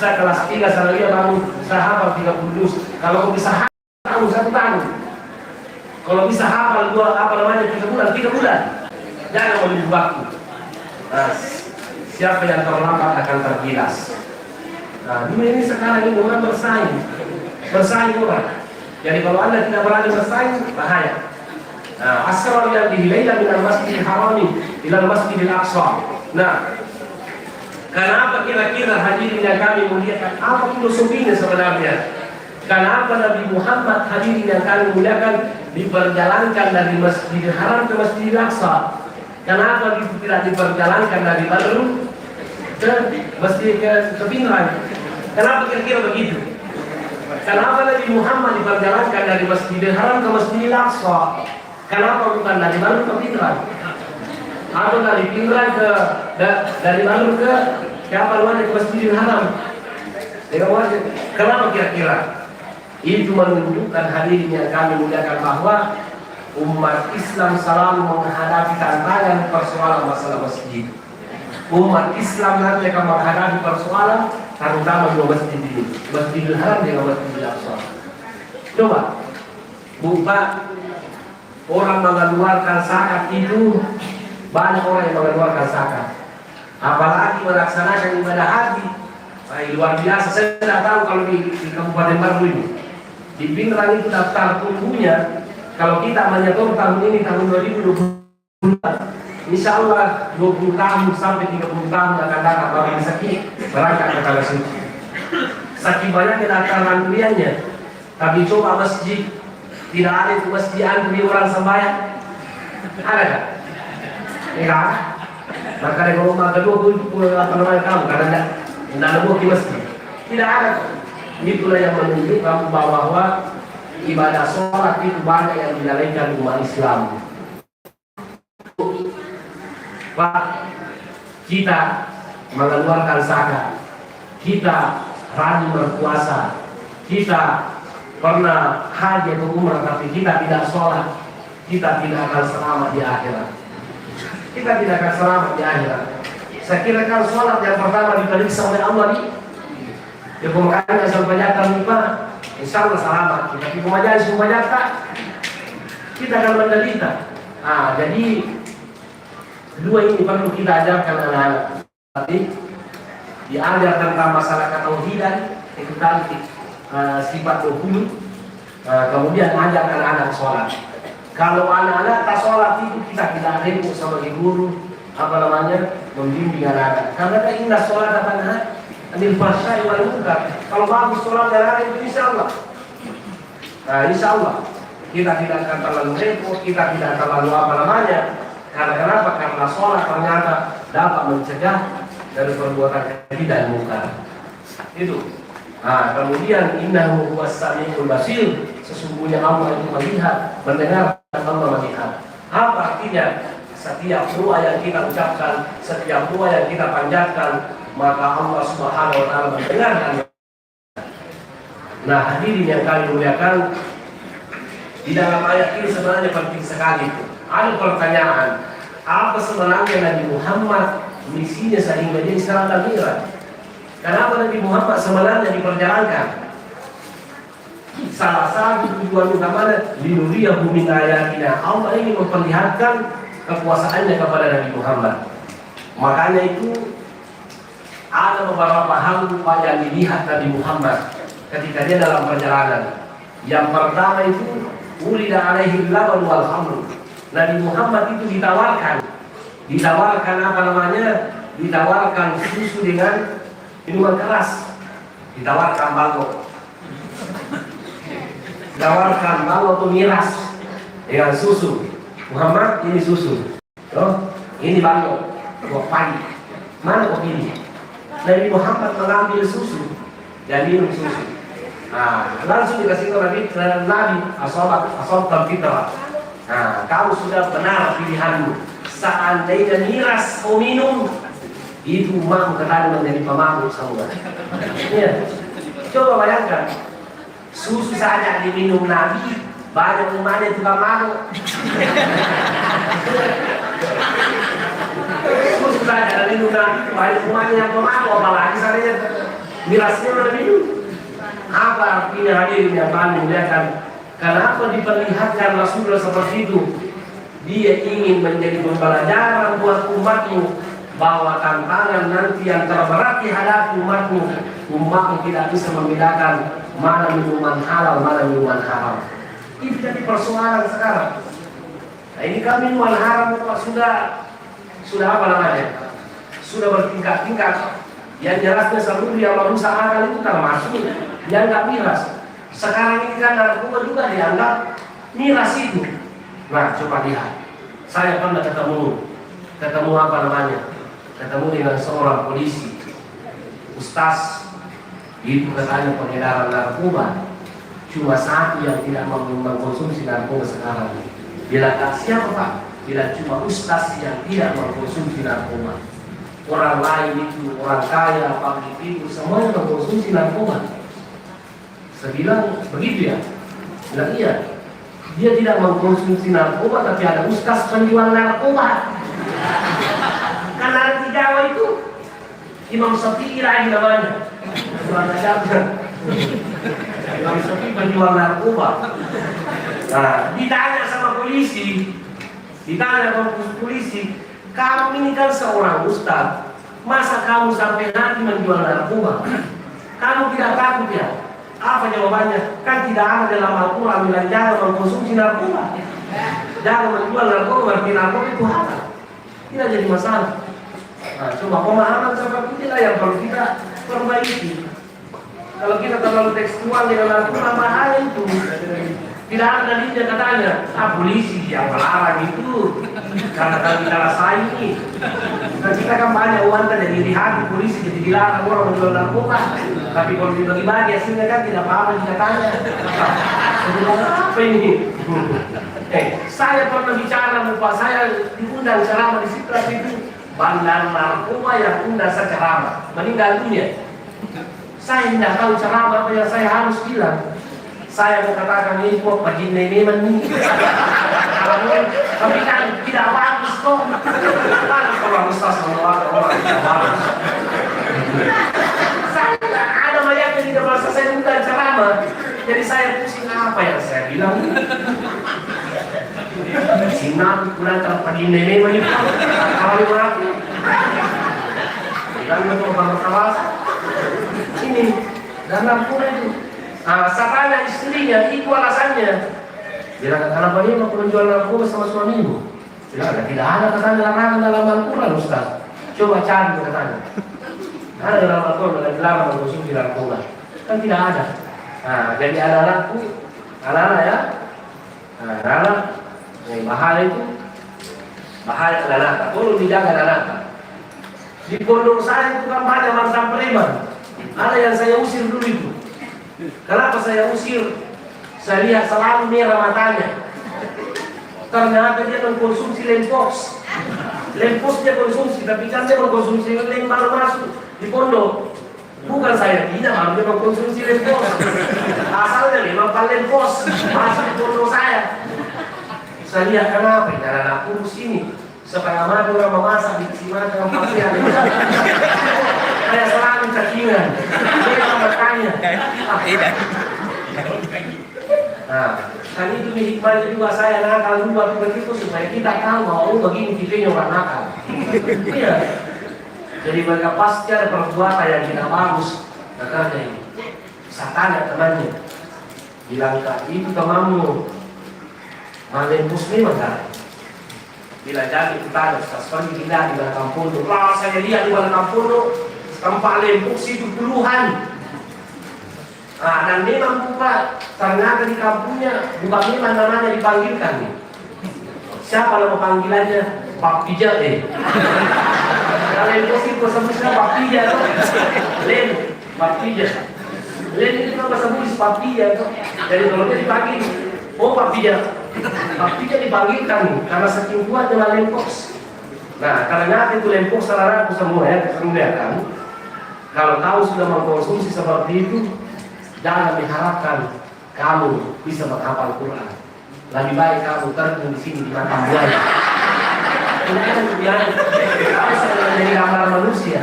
bisa kelas 3 dia baru hafal 30 juz. Kalau bisa hafal 1 tahun. Kalau bisa hafal 3 bulan, 3 bulan. Jangan menunggu waktu. Nah, siapa yang terlambat akan tergilas. Nah, dunia ini sekarang ini orang bersaing orang. Jadi kalau Anda tidak berani bersaing, bahaya. Nah, asrar yang dihilayla minal masjidil harami ilal masjidil aqsa. Nah, kenapa kira-kira hadirin yang kami muliakan, apa filosofinya sebenarnya? Kenapa Nabi Muhammad hadirin yang kami muliakan diperjalankan dari Masjidil Haram ke Masjidil Aqsa? Kenapa itu tidak diperjalankan dari Badrun ke Masjid ke Pinrang? Kenapa kira-kira begitu? Kenapa Nabi Muhammad diperjalankan dari Masjidil Haram ke Masjidil Aqsa? Kenapa bukan dari Badrun ke Pinrang? Atau dari Pinrang dari Badrun ke apa namanya, ke Masjidil Haram? Kenapa kira-kira? Itu menunjukkan hadirin yang kami muliakan bahwa umat Islam selalu menghadapi tantangan persoalan masalah masjid. Umat Islam nanti akan menghadapi persoalan terutama dua masjid ini, Masjidil Haram dengan Masjidil Aqsa. Coba buka orang mengeluarkan zakat itu, banyak orang yang mengeluarkan zakat. Apalagi melaksanakan ibadah haji, luar biasa. Saya tidak tahu kalau di Kabupaten Baru ini, di Pinrang itu daftar tunggunya. Kalau kita menyetor tahun ini tahun 2020, insya Allah 20 tahun sampai 30 tahun akan datang baru bisa berangkat ke tanah suci. Saking banyaknya daftar antriannya. Tapi coba masjid, tidak ada itu masjid antri orang sembahyang. Ada tak? Enggak. Maka dari rumah kedua apa namanya kamu karena tidak ada di masjid. Tidak ada. Itulah yang menunjukkan bahwa ibadah sholat itu banyak yang dilalaikan umat Islam. Pak, kita mengeluarkan zakat, kita rajin berpuasa, kita pernah haji atau umrah tapi kita tidak sholat, kita tidak akan selamat di akhirat. Kita tidak akan selamat di akhirat. Saya kira kalau sholat yang pertama diperiksa oleh Allah di pemakanan sampai nyata lupa, insya Allah selamat. Tapi pemajalis kita akan menderita. Nah, jadi dua ini perlu kita ajarkan anak-anak. Tapi diajar tentang masalah ketauhidan, itu tadi sifat 20. Kemudian ajar anak-anak sholat. Kalau anak-anak tak sholat itu kita tidak ribut sebagai guru, apa namanya, membimbing anak-anak. Karena kan indah sholat anak-anak anil fahsya'i wal munkar. Kalau bagus sholat anak itu insya Allah. Nah, insya Allah kita tidak akan terlalu repot, kita tidak terlalu apa namanya. Karena kenapa? Karena sholat ternyata dapat mencegah dari perbuatan keji dan munkar. Itu. Nah, kemudian innahu huwas samiul basir. Sesungguhnya Allah itu melihat, mendengar, dan Allah melihat. Apa artinya? Setiap doa yang kita ucapkan, setiap doa yang kita panjatkan, maka Allah Subhanahu wa taala mendengar dan nah, hadirin yang kami muliakan, di dalam ayat ini sebenarnya penting sekali. Ada pertanyaan, apa sebenarnya Nabi Muhammad misinya sehingga dia Isra dan Mi'raj? Kenapa Nabi Muhammad sebenarnya diperjalankan? Salah satu tujuan utamanya linuriyahu min ayatina. Allah ingin memperlihatkan kekuasaannya kepada Nabi Muhammad. Makanya itu ada beberapa hal yang dilihat Nabi Muhammad ketika dia dalam perjalanan. Yang pertama itu ulida alaihi laban wal khamr. Nabi Muhammad itu ditawarkan apa namanya? Ditawarkan susu dengan minuman keras. Ditawarkan balok. Ditawarkan balok atau miras dengan susu. Muhammad, ini susu. Oh, ini balok. Buah pagi. Mana kok ini? Nabi Muhammad mengambil susu dan minum susu. Nah, langsung dikasih ke Nabi asobat fitrah. Nah, kamu sudah benar pilihanmu. Seandainya miras mau minum, itu mau ketahui menjadi pemabuk semua. Ya. Coba bayangkan, susu saja diminum Nabi, banyak umatnya tukang mabuk. Susu saja diminum Nabi, banyak umatnya yang pemabuk, apalagi seandainya Mirasnya mana minum? Apa artinya hadirin yang kami muliakan? Kenapa diperlihatkan Rasulullah seperti itu? Dia ingin menjadi pembelajaran buat umatmu bahwa tantangan nanti yang terberat dihadapi umatmu tidak bisa membedakan mana minuman halal, mana minuman haram. Ini jadi persoalan sekarang. Nah, ini kan minuman haram sudah apa namanya? Sudah bertingkat-tingkat. Yang jelasnya seluruh yang merusak akal itu termasuk yang nggak miras. Sekarang ini kan narkoba juga dianggap miras itu. Nah, coba lihat. Saya pernah ketemu apa namanya? Ketemu dengan seorang polisi. Ustaz, itu katanya pengedaran narkoba cuma satu yang tidak mengkonsumsi narkoba sekarang. Bila tak siapa Pak? Bila cuma ustaz yang tidak mengkonsumsi narkoba. Orang lain itu, orang kaya, publik itu, semuanya mengkonsumsi narkoba. Saya bilang, begitu ya? Bilang iya. Dia tidak mengkonsumsi narkoba, tapi ada ustaz penjual narkoba. Karena di Jawa itu, Imam Syafi'i lagi namanya. Imam Syafi'i penjual narkoba. Nah, ditanya sama polisi, kamu ini kan seorang ustaz, masa kamu sampai nanti menjual narkoba? Kamu tidak takut ya? Apa jawabannya? Kan tidak ada dalam Al-Quran bilang jangan mengkonsumsi narkoba. Jangan menjual narkoba, berarti narkoba itu halal. Tidak jadi masalah. Nah, coba pemahaman seperti inilah yang perlu kita perbaiki. Kalau kita terlalu tekstual dengan narkoba, bahaya itu. Tidak ada dalilnya katanya, polisi yang melarang itu karena kita rasa ini. Nah, kita kan banyak uang jadi dilihat polisi jadi dilarang orang menjual narkoba. Tapi kalau dibagi-bagi hasilnya kan tidak apa-apa kita tanya. Apa ini? Saya pernah bicara, Bapak saya diundang ceramah di Sitra itu bandar narkoba yang undang saya ceramah meninggal dunia. Saya tidak tahu ceramah apa yang saya harus bilang. Saya mau katakan ini kok bagi nenek ini. Tapi kan tidak bagus kok. Kan kalau Ustaz menolak orang tidak bagus. Saya ada banyak yang tidak merasa saya undang ceramah. Jadi saya pusing apa yang saya bilang. Sinap pulang terpagi nenek ini. Kalau dimati. Bilang itu orang ini dalam pura itu. Saya tanya istrinya, itu alasannya. Bilang, kenapa dia mau menjual narkoba sama suamimu? Bilang, tidak ada katanya larangan dalam Al-Quran, Ustaz. Coba cari katanya. Ada dalam Al-Quran, dilarang mengkonsumsi narkoba. Kan tidak ada. Jadi ada anakku, anak-anak ya. Anak-anak, yang bahaya itu. Bahaya anak-anak, perlu dijaga anak-anak. Di pondok saya itu kan banyak mantan preman. Ada yang saya usir dulu itu. Kenapa saya usir? Saya lihat selalu merah matanya. Ternyata dia mengkonsumsi Lempox. Lempox dia konsumsi, tapi kan dia mengkonsumsi lem baru masuk di pondok. Bukan saya tidak, baru dia mengkonsumsi Lempox. Asalnya memang Lempox masuk di pondok saya. Saya lihat kenapa? Karena anak kurus ini supaya mati orang memasak di sini makan pasien. Saya selalu cacingan. Dia bertanya. Nah, kan itu hikmahnya juga saya nakal juga begitu supaya kita tahu bahwa begini tipenya orang nakal. Iya. Jadi mereka pasti ada perbuatan yang tidak bagus. Katanya ini. Saya tanya temannya. Bilang kak, itu temanmu Malempus memang kan? Bila jadi kita ada sesuatu kita di belakang pondok. Lah saya lihat di belakang pondok tempat Lempus itu puluhan. Dan memang bukan ternyata di kampungnya bukan memang namanya dipanggilkan nih. Siapa nama panggilannya? Pak Pija Kalau Lempus itu sebutnya Pak Pija tuh. Lem, Pak Pija. Lem itu nama sebut Pak Pija tuh. Jadi kalau dia dipanggil, oh Pak Pija. Pak Pija dipanggilkan nih karena saking kuatnya Lempus. Nah, karena itu Lempus saudara aku semua ya, kemudian kan. Kalau tahu sudah mengkonsumsi seperti itu, jangan diharapkan kamu bisa menghafal Quran. Lebih baik kamu terjun di sini di makan buaya. Ini kan kebiasaan. Kamu sudah menjadi gambar manusia.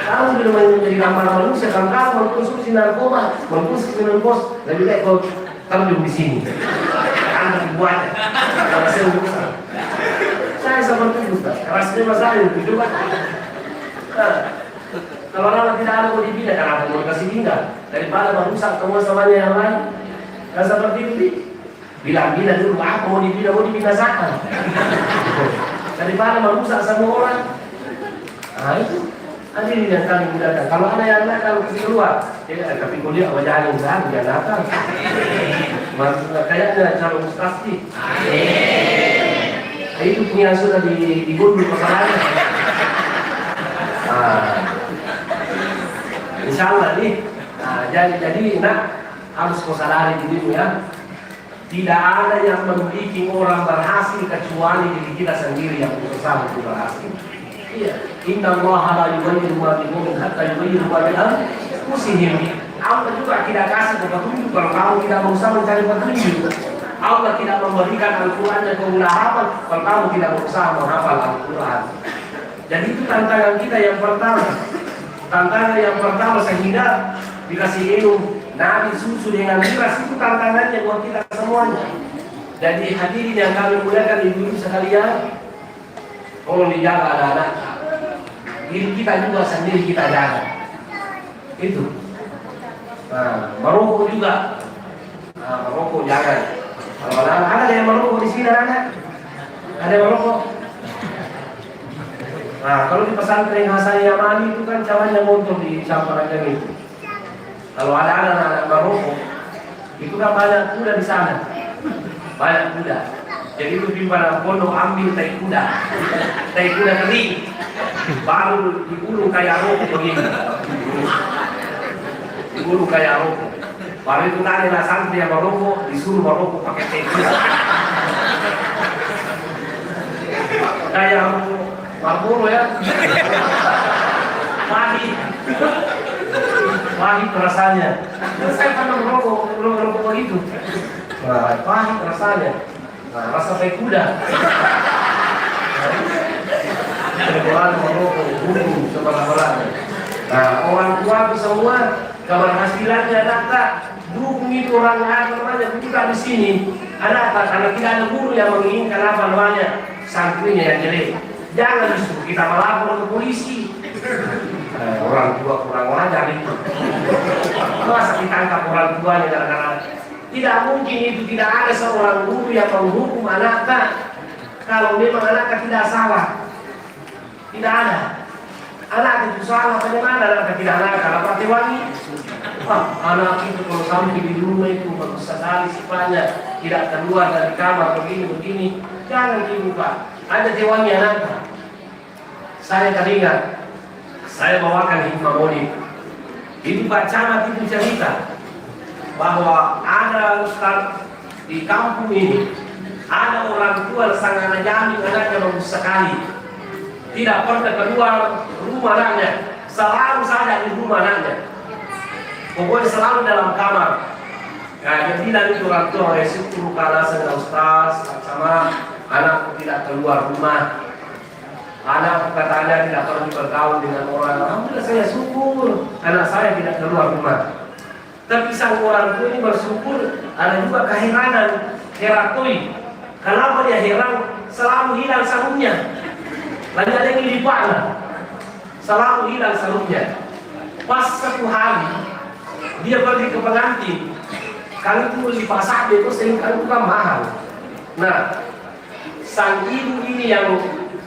Kamu sudah menjadi jadi gambar manusia, kalau kamu mengkonsumsi narkoba, mengkonsumsi minum-kos, lebih baik kau terjun di sini. Anda dibuatnya, kalau saya urusan. Saya seperti itu, Ustaz. Keras terima saya itu juga. Kalau orang tidak ada mau dipindah, kenapa mau kasih pindah? Daripada merusak semua samanya yang lain. Kan seperti itu, bilang dulu, apa mau dibinasakan. Daripada merusak semua orang. Nah itu. Hadirin yang kami muliakan, kalau ada yang nakal kasih keluar, tapi kuliah wajahnya usaha dia nakal. Maksudnya kayaknya calon pasti. Itu punya sudah digundul masalahnya. Insya Allah nih. Jadi harus kau sadari dirimu ya. Tidak ada yang membuat orang berhasil kecuali diri kita sendiri yang berusaha untuk berhasil. Iya, Inna Allah la yughayyiru ma biqaumin hatta yughayyiru ma bi anfusihim. Allah juga tidak kasih petunjuk kalau kamu tidak berusaha mencari petunjuk. Allah tidak memberikan Al-Quran yang kamu hafal kalau kamu tidak berusaha menghafal Al-Quran. Jadi itu tantangan kita yang pertama. Tantangan yang pertama sehingga dikasih minum Nabi susu dengan beras itu tantangannya buat kita semuanya. Jadi hadirin yang kami muliakan ibu-ibu sekalian, tolong dijaga anak-anak. Diri kita juga sendiri kita jaga. Itu. Merokok juga. Merokok jangan. Kalau anak ada yang merokok di sini anak? Ada yang merokok? Kalau di pesantren Hasan Yamani itu kan cawannya motor di Samparajan itu. Kalau ada anak-anak merokok, itu kan banyak kuda di sana. Banyak kuda. Jadi itu pimpinan pondok ambil tai kuda kering, baru digulung kayak rokok begini, digulung kayak rokok. Baru itu tadi lah santri yang merokok, disuruh merokok pakai tai kuda. Kayak Marlboro ya, pahit rasanya. Saya pernah merokok begitu, pahit rasanya. Rasa tai kuda. Orang merokok, bumbu sebelah-belahnya. Orang tua itu semua keberhasilannya data dukung itu orang namanya bukan di sini. Ada karena tidak ada guru yang menginginkan apa namanya santrinya yang jelek. Jangan disuruh kita melapor ke polisi. Orang tua kurang ajar itu. Masa ditangkap orang tuanya gara-gara tidak mungkin itu. Tidak ada seorang guru yang menghukum anaknya kalau memang anaknya tidak salah. Tidak ada. Anak itu salah bagaimana anaknya tidak nakal? Apa wangi? Anak itu kalau sampai di rumah itu bagus sekali sifatnya, tidak keluar dari kamar begini. Jangan dibuka. Ada dewangi anaknya. Saya teringat, saya bawakan hikmah maulid. Itu Pak Camat itu cerita bahwa ada ustaz di kampung ini, ada orang tua sangat jamin anaknya bagus sekali, tidak pernah keluar rumah anaknya, selalu saja di rumah anaknya, pokoknya selalu dalam kamar. Dia bilang itu orang tua, syukur kalau saya ustaz sama anakku tidak keluar rumah, anak katanya tidak pernah bergaul dengan orang. Alhamdulillah saya syukur anak saya tidak keluar rumah. Tapi sang orang tua ini bersyukur, ada juga keheranan, heratoi. Kenapa dia heran? Selalu hilang sarungnya. Lagi ada yang dipana, selalu hilang sarungnya. Pas satu hari dia pergi ke pengantin, kali itu di pasar itu sehingga itu kan mahal. Nah, sang ibu ini yang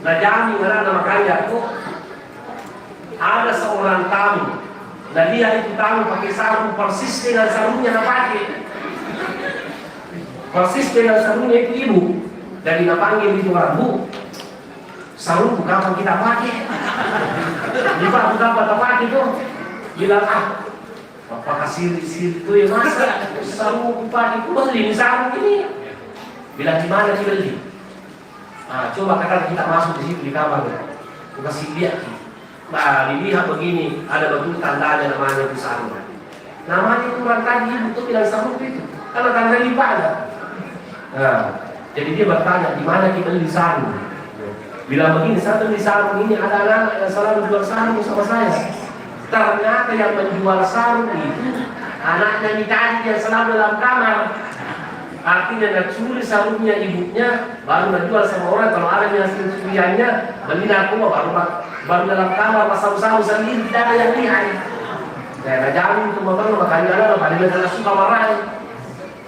najami nama kaya itu ada seorang tamu. Dan dia itu tamu pakai sarung persis dengan sarungnya pakai. Persis dengan sarungnya itu ibu. Dari panggil itu orang, Bu, sarung kapan kita pakai? Di Pak kapan kita pakai tuh? Bilang apa kasih itu ya masa sarung pakai itu beli sarung ini? Bilang gimana sih beli? Coba katakan kita masuk di situ di kamar, kasih lihat. Dilihat begini, ada betul tandanya namanya itu sarung. Namanya itu orang tadi ibu tuh bilang sarung itu, karena tanda lipat ada. Jadi dia bertanya, di mana kita beli sarung? Bilang begini, saya beli sarung ini, ada anak yang selalu jual sarung sama saya. Ternyata yang menjual sarung itu anaknya Mikadi yang selalu dalam kamar. Artinya nak curi sarungnya ibunya, baru nak jual sama orang. Kalau ada yang hasil curiannya, beli narkoba baru dalam kamar pasang-pasang sendiri, tidak ada yang lihat. Nah, jangan itu makanya ada pada mereka suka marah.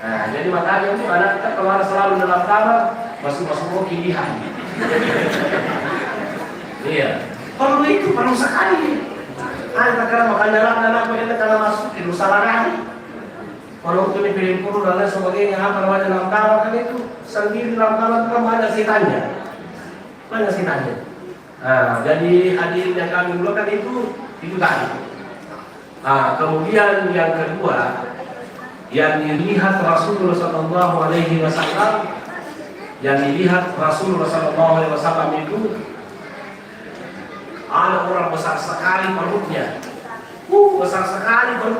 Nah, jadi makanya itu anak kita kalau selalu dalam kamar, masuk-masuk koki lihat. Iya, perlu sekali. Ada karena makanya anak mereka karena masuk itu salah lagi. Kalau itu pilih puru dan lain sebagainya, apa namanya dalam kamar kan itu sendiri dalam kamar itu kan banyak setannya. Nah, jadi hadirin yang kami mulakan itu tadi. Nah, kemudian yang kedua yang dilihat Rasulullah SAW, itu ada orang besar sekali perutnya,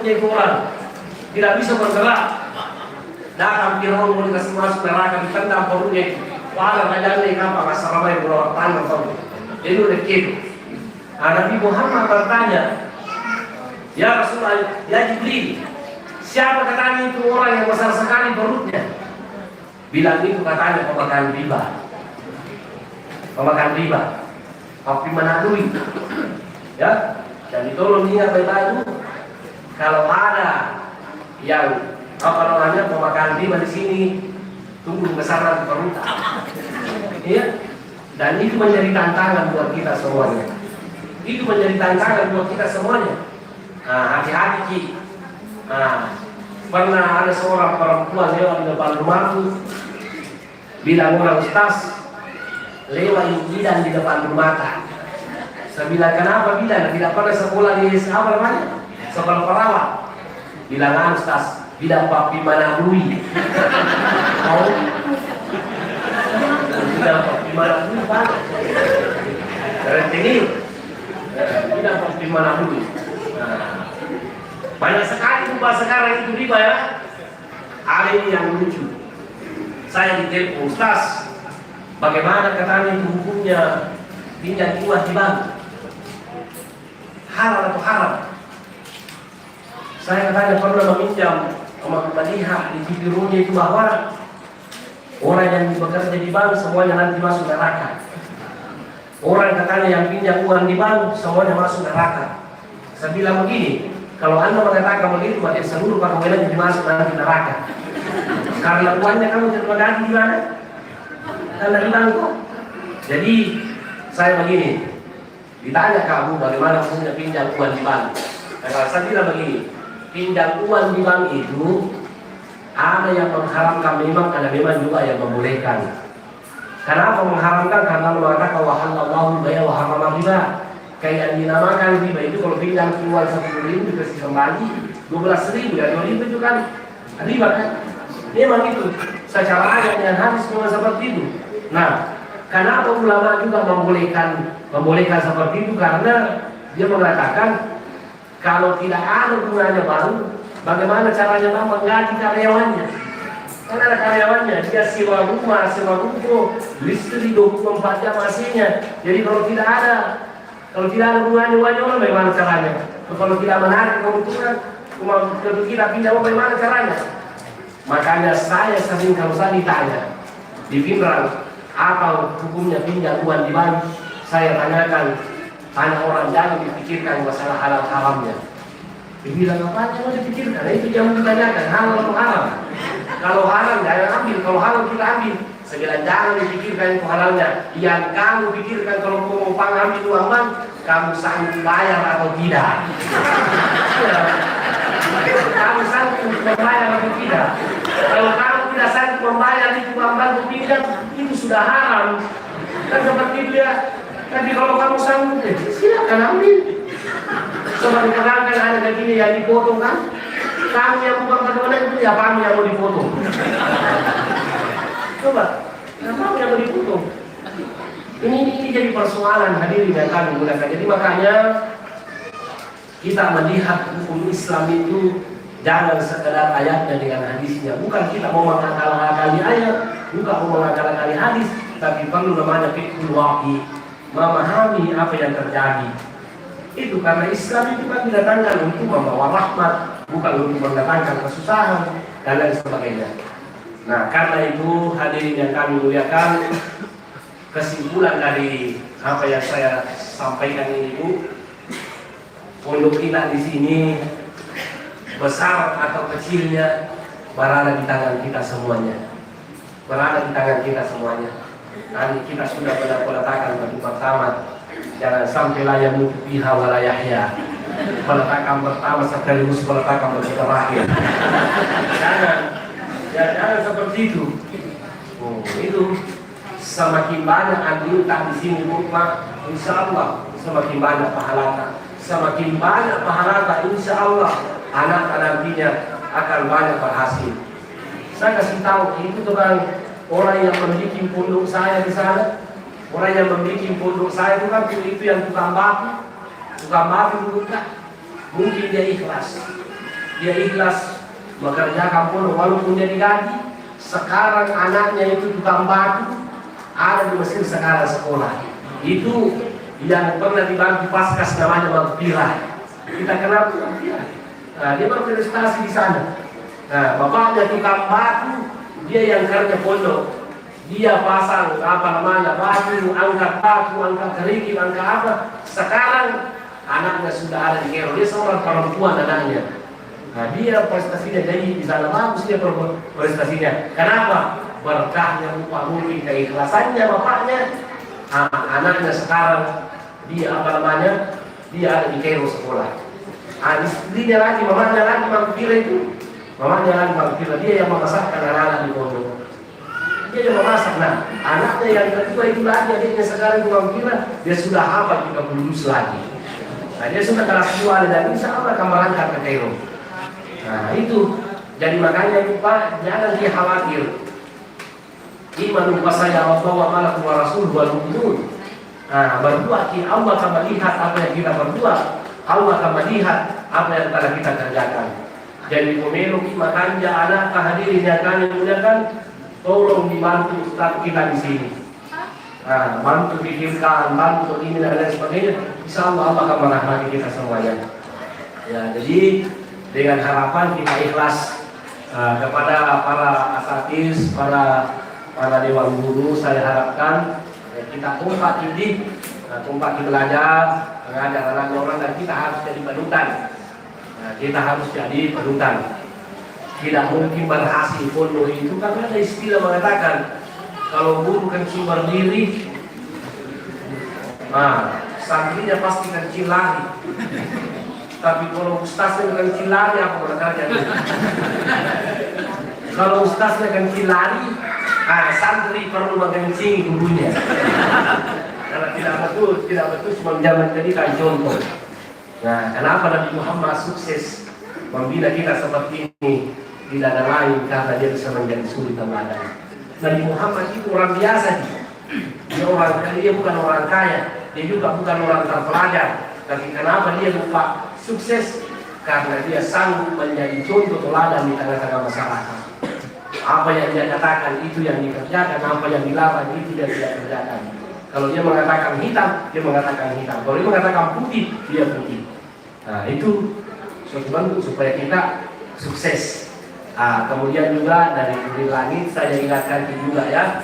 itu orang tidak bisa bergerak. Datang Firaun mau dikasih masuk neraka, ditendang perutnya itu. Wala rajanya ikan pasar ramai beberapa tangan tahu. Jadi udah gitu. Nabi Muhammad bertanya, ya Rasulullah, ya Jibril, siapa katanya itu orang yang besar sekali perutnya? Bilang itu katanya pemakan riba, tapi menadui. Ya, dan tolong ingat baik-baik. Kalau ada yang pemakan riba di sini, tunggu besaran perut. Iya, dan itu menjadi tantangan buat kita semuanya. Nah, hati-hati Ki. Nah, pernah ada seorang perempuan lewat di depan rumahku, bilang orang Ustaz, lewat bidan di depan rumah. Saya bilang kenapa bidan? Tidak pernah sekolah di sekolah perawat. Bilang Ustaz, bilang papi mana bui. Oh, bilang papi mana bui Pak. Ini bilang papi mana bui. Banyak sekali ubah sekarang itu riba ya. Ada ini yang lucu. Saya ditelepon, Ustaz, bagaimana katanya itu hukumnya pinjam uang di bank? Halal atau haram? Saya katanya pernah meminjam melihat di videonya itu bahwa orang yang bekerja di bank semuanya nanti masuk neraka. Orang katanya yang pinjam uang di bank semuanya masuk neraka. Saya bilang begini, kalau Anda mengatakan begitu, berarti seluruh pegawai yang masuk nanti neraka. Karena uangnya kamu terima ganti di mana? Karena di bank kok. Jadi saya begini, ditanya kamu bagaimana maksudnya pinjam uang di bank. Nah, kalau saya bilang begini, pinjam uang di bank itu ada yang mengharamkan memang, ada memang juga yang membolehkan. Kenapa mengharamkan? Karena mengatakan wa halallahu bai'a wa harrama riba. Kayak yang dinamakan riba itu kalau pinjam uang 10.000 dikasih kembali 12.000 ya 2.000 itu kan riba kan? Memang itu secara ayat yang hadis memang seperti itu. Nah, kenapa ulama juga membolehkan seperti itu? Karena dia mengatakan kalau tidak ada gunanya baru, bagaimana caranya Bang menggaji karyawannya? Kan ada karyawannya, dia sewa rumah, sewa ruko, listrik 24 jam AC-nya. Jadi kalau tidak ada gunanya orang, bagaimana caranya? Kalau tidak menarik keuntungan, kalau kita pinjam, bagaimana caranya? Makanya saya sering kalau saya ditanya di Finland, apa hukumnya pinjam uang di bank? Saya tanyakan, tanya orang jangan dipikirkan masalah halal haramnya. Dia bilang apa yang mau dipikirkan? Itu yang ditanyakan halal atau haram. Kalau haram jangan ambil, kalau halal kita ambil. Saya bilang jangan dipikirkan itu halalnya. Yang kamu pikirkan kalau mau ambil uang bank, kamu sanggup bayar atau tidak? Kamu sanggup membayar atau tidak? Kalau kamu tidak sanggup membayar itu uang bank pinjam, itu sudah haram. Kan seperti itu ya. Tapi kalau kamu sanggup, silakan ambil. Coba dikatakan ada begini yang dipotong kan? Kamu yang bukan kedua itu ya kamu yang mau dipotong. Coba, kamu yang mau dipotong. Ini jadi persoalan hadirin yang kami gunakan. Jadi makanya kita melihat hukum Islam itu jangan sekedar ayatnya dengan hadisnya. Bukan kita mau mengakal-akali ayat, bukan mau mengakal-akali hadis, tapi perlu namanya fiqhul waqi, memahami apa yang terjadi. Itu karena Islam itu kan didatangkan untuk membawa rahmat, bukan untuk mendatangkan kesusahan dan lain sebagainya. Nah, karena itu hadirin yang kami muliakan, kesimpulan dari apa yang saya sampaikan ini Bu, pondok kita di sini besar atau kecilnya berada di tangan kita semuanya. Berada di tangan kita semuanya. Nanti kita sudah meletakkan batu pertama. Jangan sampai la yamutu fiha wa la yahya. Peletakan pertama sekaligus peletakan batu terakhir. Jangan seperti itu. Oh, itu semakin banyak anggota di sini Pak, insya Allah semakin banyak pahalanya. Semakin banyak pahalanya, insya Allah anak nantinya akan banyak berhasil. Saya kasih tahu itu kan orang yang membuat pondok saya di sana. Orang yang membuat pondok saya itu kan itu yang tukang batu bukan. Mungkin dia ikhlas mengerjakan pondok walaupun dia digaji. Sekarang anaknya itu tukang batu, ada di Mesir sekarang sekolah. Itu yang pernah dibantu Paskas namanya Magfirah. Kita kenal Magfirah. Nah, dia berprestasi di sana. Nah, bapaknya tukang batu, dia yang kerja pondok. Dia pasang batu, angkat kerikil, angkat apa. Sekarang anaknya sudah ada di Cairo. Dia seorang perempuan anaknya. Nah, dia prestasinya jadi di sana bagus dia prestasinya. Kenapa? Berkahnya lupa mungkin keikhlasannya bapaknya. Anaknya sekarang dia dia ada di Cairo sekolah. Istrinya lagi, mamanya lagi Magfirah itu. Mamanya lagi Magfirah, dia yang memasakkan anak-anak di pondok. Dia yang memasak. Nah, anaknya yang kedua itu lagi, adiknya sekarang di Magfirah, dia sudah hafal 30 juz lagi. Nah, dia sudah kelas 2 dan insya Allah akan berangkat ke Cairo. Nah, itu. Jadi makanya itu Pak, jangan dia khawatir. Iman saya Allah wa malak wa rasul wal mu'minun. Nah, berbuat Allah akan melihat apa yang kita berbuat. Allah akan melihat apa yang telah kita kerjakan. Jadi pemilu makanya anak hadirin yang kami muliakan, tolong dibantu Ustaz kita di sini. Nah, bantu pikirkan, bantu ini dan lain sebagainya. Insya Allah Allah akan merahmati kita semuanya. Ya, jadi dengan harapan kita ikhlas kepada para asatidz, para dewan guru, saya harapkan kita kompak belajar, mengajar anak orang, dan kita harus jadi panutan. Kita harus jadi panutan. Tidak mungkin berhasil pondok itu karena ada istilah mengatakan kalau guru kencing berdiri, santrinya pasti kencing lari. Tapi kalau ustaznya kencing lari, apa berkata? Kalau ustaznya kencing lari, santri perlu mengencingi gurunya. Karena tidak betul cuma zaman jadikan contoh. Nah, kenapa Nabi Muhammad sukses membina kita seperti ini? Tidak ada lain karena dia bisa menjadi suri teladan. Nabi Muhammad itu orang biasa. Dia bukan orang kaya, dia juga bukan orang terpelajar. Tapi kenapa dia lupa sukses? Karena dia sanggup menjadi contoh teladan di tengah-tengah masyarakat. Apa yang dia katakan itu yang dikerjakan, apa yang dilarang itu dia tidak kerjakan. Kalau dia mengatakan hitam, dia mengatakan hitam. Kalau dia mengatakan putih, dia putih. Nah, itu suatu bentuk supaya kita sukses. Kemudian juga dari langit saya ingatkan juga ya.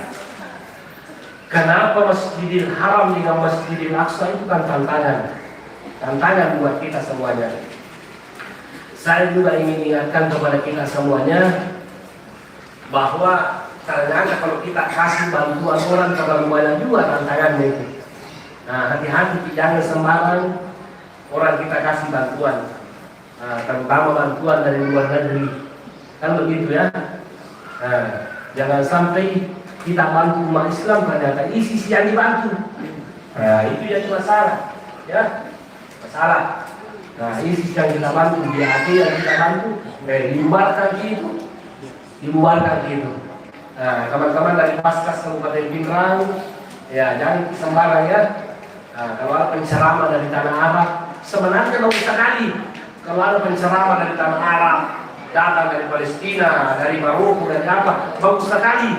Kenapa Masjidil Haram dengan Masjidil Aqsa itu kan tantangan buat kita semuanya. Saya juga ingin ingatkan kepada kita semuanya bahwa ternyata kalau kita kasih bantuan orang terlalu banyak juga tantangannya itu. Nah, hati-hati jangan sembarang orang kita kasih bantuan, terutama bantuan dari luar negeri. Kan begitu ya. Nah, jangan sampai kita bantu umat Islam ternyata ISIS yang dibantu. Nah, itu yang masalah, ya masalah. Nah, ISIS yang kita bantu, DAD yang kita bantu, dibubarkan gitu. Nah, teman-teman dari Paskas Kabupaten Pindrang, ya jangan sembarang ya. Nah, kalau ada penceramah dari tanah Arab, sebenarnya bagus sekali. Kalau ada penceramah dari tanah Arab, datang dari Palestina, dari Maroko, dari apa, bagus sekali.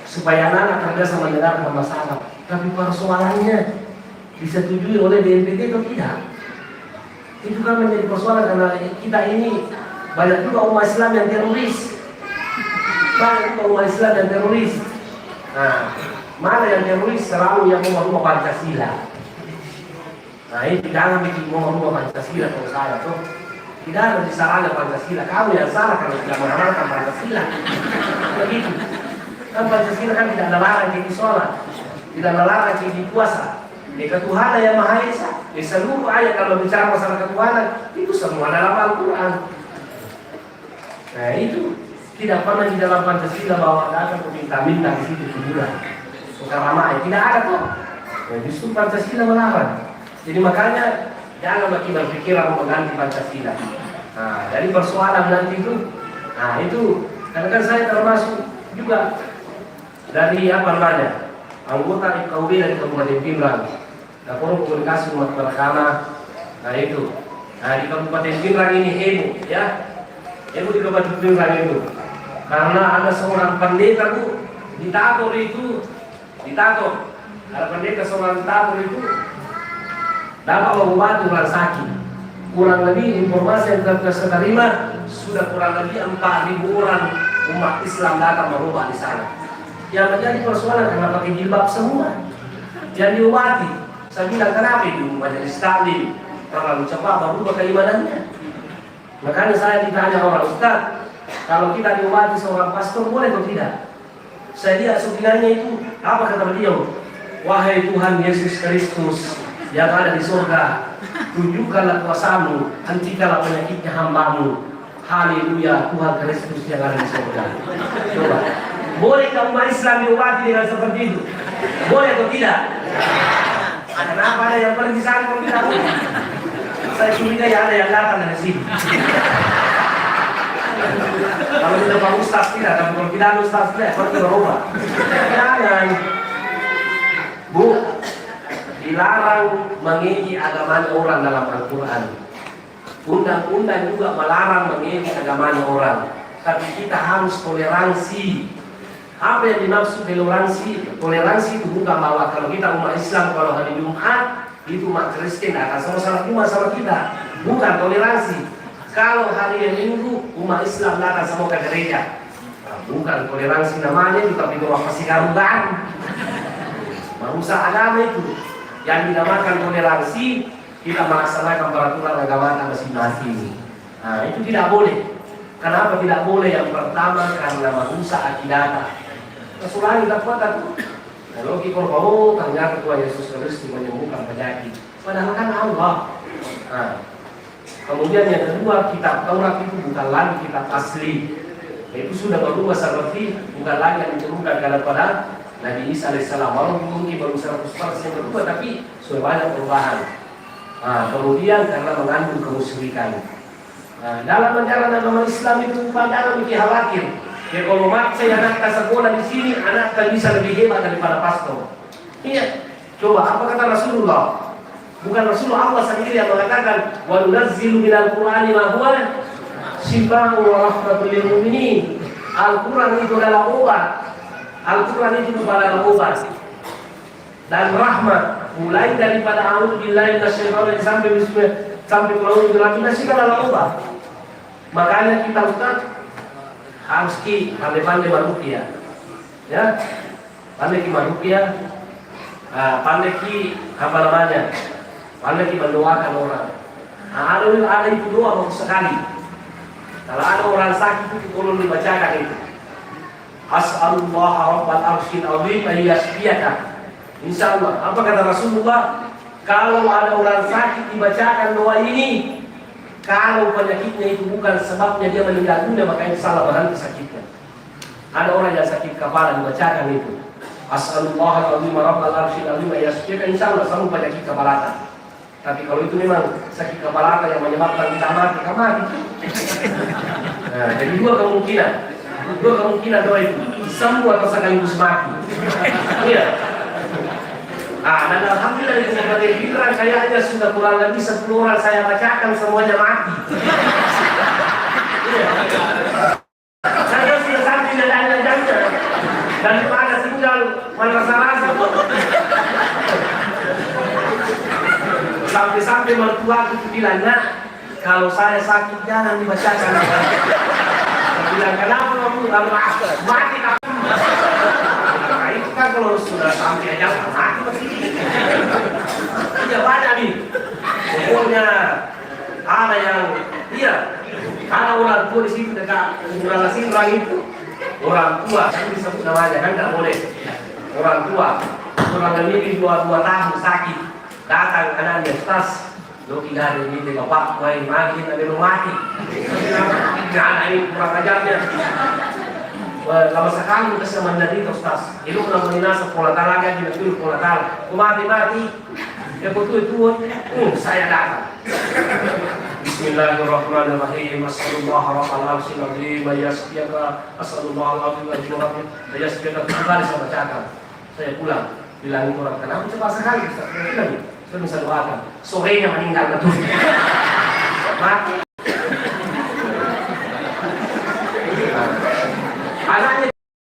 Supaya anak terbiasa mendengar masalah. Tapi persoalannya disetujui oleh BNPB atau tidak? Itu kan menjadi persoalan karena kita ini banyak juga umat Islam yang teroris. Banyak juga umat Islam yang teroris. Nah, mana yang teroris selalu yang mau merubah Pancasila. Nah, ini jangan bikin mau merubah Pancasila kalau saya tuh. Tidak ada disalahkan Pancasila. Kamu yang salah kalau tidak mengamalkan Pancasila. Begitu. Kan Pancasila kan tidak melarang kita sholat, tidak melarang kita puasa. Ketuhanan yang Maha Esa. Seluruh ayat kalau bicara masalah ketuhanan itu semua dalam Al-Quran. Nah itu tidak pernah di dalam Pancasila bahwa ada minta-minta di situ kuburan. Bukan ramai, tidak ada kok. Nah, justru Pancasila melarang. Jadi makanya jangan bagi berpikiran mengganti Pancasila. Nah, dari persoalan nanti itu, nah itu karena kan saya termasuk juga dari apa namanya anggota IKUB dari Kabupaten Pindrang. Nah, forum komunikasi umat beragama. Nah itu. Nah di Kabupaten Pindrang ini heboh, ya. Heboh di Kabupaten Pindrang itu. Karena ada seorang pendeta tuh ditator itu, ditator. Ada pendeta seorang ditator itu dapat mengobati orang sakit. Kurang lebih informasi yang saya terima sudah kurang lebih 4.000 orang umat Islam datang merubah di sana. Yang menjadi persoalan karena pakai jilbab semua. Yang diobati. Saya bilang kenapa itu majelis taklim terlalu cepat berubah keimanannya. Makanya saya ditanya orang Ustaz, kalau kita diobati seorang pastor boleh atau tidak? Saya lihat supinannya itu apa kata beliau? Wahai Tuhan Yesus Kristus yang ada di surga, tunjukkanlah kuasamu, hentikanlah penyakitnya hambamu. Haleluya, Tuhan Kristus yang ada di surga. Coba, bolehkah umat Islam diobati dengan seperti itu? Boleh atau tidak? Kenapa ada yang pergi di sana kalau tidak boleh? Saya curiga ya ada yang datang dari sini. Kalau tidak Pak Ustaz tidak, tapi kalau tidak Ustaz tidak, seperti berubah. Jangan, Bu, dilarang mengikuti agama orang dalam Al-Quran. Undang-undang juga melarang mengikuti agama orang. Tapi kita harus toleransi. Apa yang dimaksud toleransi? Toleransi itu bukan bahwa kalau kita umat Islam kalau hari Jumat itu umat Kristen akan sama-sama Jumat sama kita. Bukan toleransi. Kalau hari Minggu umat Islam akan sama ke gereja. Nah, bukan toleransi namanya itu, tapi itu apa sih karuban? Merusak agama itu. Yang dinamakan toleransi kita melaksanakan peraturan agama masing-masing. Nah itu tidak boleh. Kenapa tidak boleh? Yang pertama karena merusak akidah. Rasulullah tidak kuat aku. Kalau kita kalau ternyata Tuhan Yesus Kristus menyembuhkan penyakit, padahal kan Allah. Nah, kemudian yang kedua, kitab Taurat itu bukan lagi kitab asli. Itu sudah berubah seperti bukan lagi yang diturunkan kepada Nabi Isa alaihissalam. Walaupun mungkin baru 100% berubah, tapi sudah banyak perubahan. Nah, kemudian karena mengandung kemusyrikan. Nah, dalam menjalankan agama Islam itu jangan mikir khawatir. Ya kalau maksa anak kita sekolah di sini, anak kita bisa lebih hebat daripada pastor. Iya. Coba apa kata Rasulullah? Bukan Rasulullah, Allah sendiri yang mengatakan wa nunazzilu minal Qur'ani ma huwa shifaa'un wa rahmatun lil mu'minin. Al-Qur'an itu adalah obat. Al-Quran itu adalah obat dan rahmat. Mulai daripada a'udzubillahi minasyaitonir rajim sampai qul a'udzu adalah obat. Makanya kita Ustaz harus pandai-pandai maruqyah. Ya. Pandai maruqyah. Pandai apa namanya? Pandai mendoakan orang. Nah, ada itu doa bagus sekali. Kalau ada orang sakit itu tolong dibacakan itu. As'alullah rabbal arsyil azim an yashfiyaka. Insyaallah. Apa kata Rasulullah? Kalau ada orang sakit dibacakan doa ini, kalau penyakitnya itu bukan sebabnya dia meninggal dunia, maka itu salah berhenti sakitnya. Ada orang yang sakit kepala dibacakan itu. As'alullah azim rabbal arsyil azim an yashfiyaka. Insyaallah semua penyakit kepala. Tapi kalau itu memang sakit kepala yang menyebabkan kita mati, nah, jadi dua kemungkinan. Dua kemungkinan doa itu sembuh atau sekaligus mati. Iya. Dan alhamdulillah di Kabupaten Pindrang kayaknya sudah kurang lebih 10 orang saya bacakan semuanya mati. Iya. Saya sudah sampai nanya-nanya daripada tinggal madrasah rasa. Sampai-sampai mertua itu bilang, "Nak, kalau saya sakit jangan dibacakan." Bilang, "Kenapa kamu mati kamu?" Nah, itu kan kalau sudah sampai aja mati pasti. Iya banyak nih. Pokoknya ada yang ada orang tua di situ dekat orang itu orang tua, kan disebut namanya kan nggak boleh. Orang tua, orang memiliki 2 tahun sakit, datang anaknya, "Ustaz, lo tidak ada ini bapak, main lagi, ada mati." Anak ini kurang ajarnya. Lama sekali kita sama menderita Ustaz. Itu pernah menina sekolah talaga, tidak dulu sekolah talaga. Mati. Ya betul, saya datang. Bismillahirrahmanirrahim. Assalamualaikum warahmatullahi. Saya pulang, bilangin orang, "Kenapa cepat sekali Ustaz?" Saya bisa doakan. Sorenya meninggal betul. Mati. Anaknya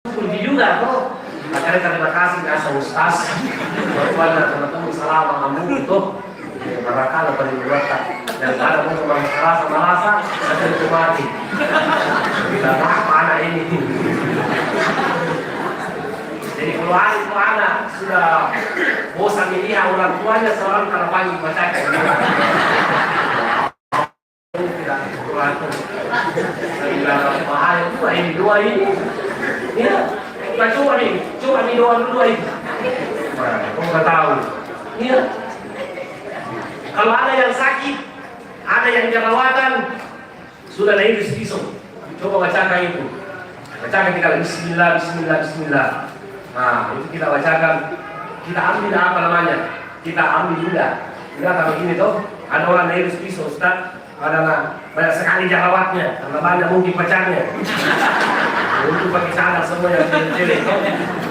pergi juga kok. Akhirnya terima kasih kasih Ustaz. Bagaimana teman-teman salam kamu itu. Barangkali pada dibuatkan. Dan ada pun orang merasa ada itu mati. Bila apa anak ini. Jadi kalau anak sudah bosan melihat orang tuanya selalu karena pagi bacakan. Tidak kurang. Saya bahaya juga ini dua ini. Ya, kita coba nih dua ini. Kamu nggak tahu. Iya. Kalau ada yang sakit, ada yang jerawatan, sudah naik di pisau. Coba bacakan itu. Bacakan kita Bismillah. Nah, itu kita bacakan. Kita ambil apa namanya? Kita ambil juga. Enggak kalau ini tuh, ada orang naik di pisau, Ustaz. Ada banyak sekali jerawatnya, karena banyak mungkin pacarnya. Untuk pakai cadar semua yang cilik.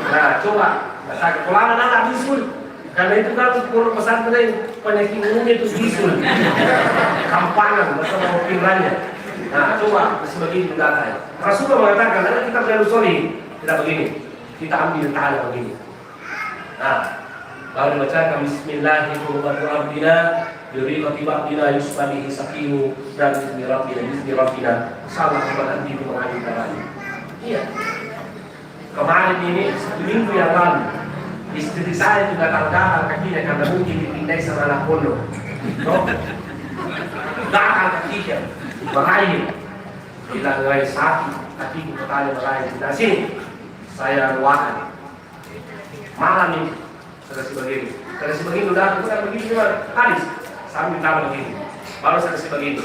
Nah, coba bacakan. Kalau anak bisul, karena itu kan kalau pesantren penyakit umumnya itu bisul, kampangan bersama pikirannya. Nah, coba sebagai data. Rasulullah mengatakan, karena kita terlalu sorry, tidak begini. Kita ambil tangan begini. Nah, baru dibacakan Bismillahirrahmanirrahim. Yuriqati ba'dina yusbanihi sakimu dan bismillahirrahmanirrahim. Salah kepada itu mengambil tangan. Iya. Kemarin ini 1 minggu yang lalu istri saya juga gatal kakinya karena mungkin dipindai sama anak pondok. Gatal kakinya, meraih. Bila mulai sakit, kakiku bertanya meraih. Nah sini, saya doakan. Malam ini, saya kasih begini, udah begini juga. Hadis, sambil tangan begini. Baru saya kasih begini.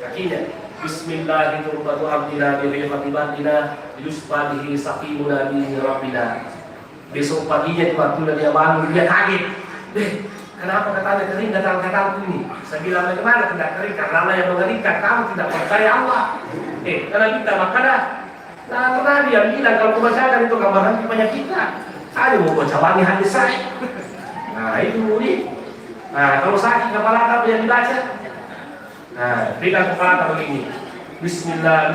Kakinya, Bismillahirrahmanirrahim. Yusbanihi saqimuna bihi rabbina. Besok paginya waktu dia bangun dia kaget. Kenapa katanya kering gatal-gatal ini? Saya bilang bagaimana tidak kering? Karena Allah yang mengerikan. Kamu tidak percaya Allah. Karena kita makanya. Nah, karena dia bilang kalau kebacakan itu gambaran penyakitnya. Saya mau baca wangi hati saya. Nah itu nih. Nah kalau sakit kepala apa yang dibaca? Nah berikan kepala begini. Bismillah.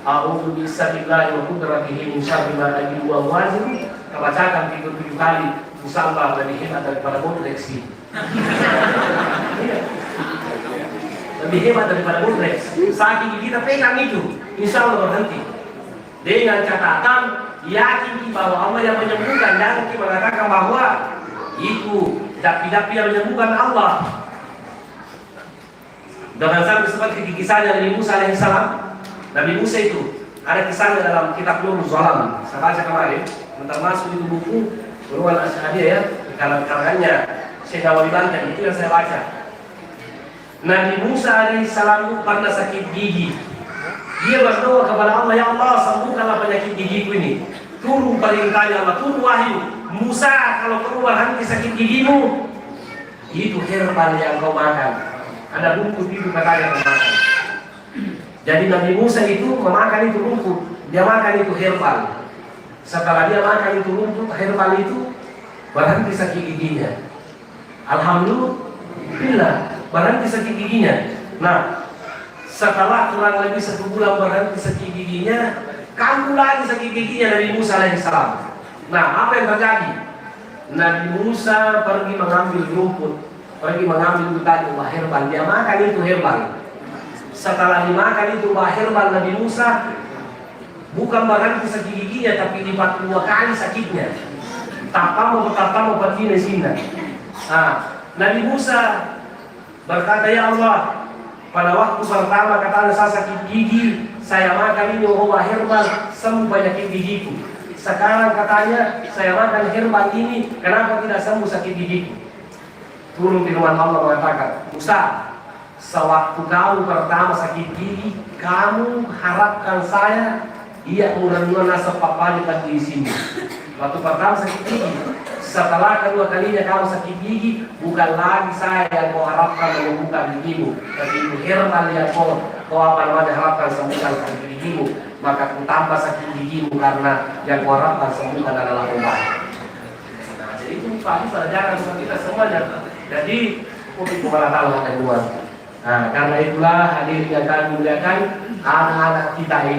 A'udzu billahi wa qudratihi min syarri ma ajidu wa wazin. Bacakan 7 kali. Insyaallah lebih hebat daripada Bontrex. Lebih hebat daripada Bontrex. Sakit kita pegang itu, insyaallah berhenti. Dengan catatan yakin bahwa Allah yang menyembuhkan, dan kita mengatakan bahwa itu dapi-dapi yang menyembuhkan Allah. Jangan sampai seperti kisahnya Nabi Musa alaihissalam. Nabi Musa itu ada kisahnya dalam kitab Nurul Zalam. Saya baca kemarin, termasuk itu buku Nurul Asy'ariyah ya, dalam karangannya Syekh Nawawi Banten, itu yang saya baca. Nabi Musa alaihissalam pernah sakit gigi. Dia berdoa kepada Allah, "Ya Allah, sembuhkanlah penyakit gigiku ini." Turun perintahnya Allah, turun wahyu. Musa, kalau kamu berhenti sakit gigimu, itu herbal yang kau makan. Ada bungkus itu katanya kau makan. Jadi Nabi Musa itu memakan itu rumput, dia makan itu herbal. Setelah dia makan itu rumput herbal itu, berhenti sakit giginya. Alhamdulillah, berhenti sakit giginya. Nah, setelah kurang lebih 1 bulan berhenti sakit giginya, kambuh lagi sakit giginya Nabi Musa alaihissalam. Nah, apa yang terjadi? Nabi Musa pergi mengambil rumput pergi mengambil itu tadi obat herbal, dia makan itu herbal. Setelah dimakan itu obat herbal Nabi Musa, bukan berhenti sakit giginya, tapi 42 kali sakitnya. Tapamo patina sini. Nabi Musa berkata, ya Allah, pada waktu pertama katanya saya sakit gigi, saya makan ini obat herbal, sembuh penyakit gigiku. Sekarang katanya saya makan herbal ini, kenapa tidak sembuh sakit gigiku? Turun firman Allah mengatakan, Musa, sewaktu kamu pertama sakit gigi, kamu harapkan saya, iya mudah-mudahan sepapanya di sini. Waktu pertama sakit gigi, setelah kedua kalinya kamu sakit gigi, bukan lagi saya yang kau harapkan menyembuhkan gigimu, tapi itu herbal yang kau harapkan sembuhkan sakit gigimu. Maka ku tambah sakit gigimu karena yang kau harapkan sembuhkan adalah obat. Nah, jadi itu pelajaran buat kita semuanya. Jadi untuk kepada Allah kedua. Nah, karena itulah hadirin yang kami muliakan, anak-anak kita ini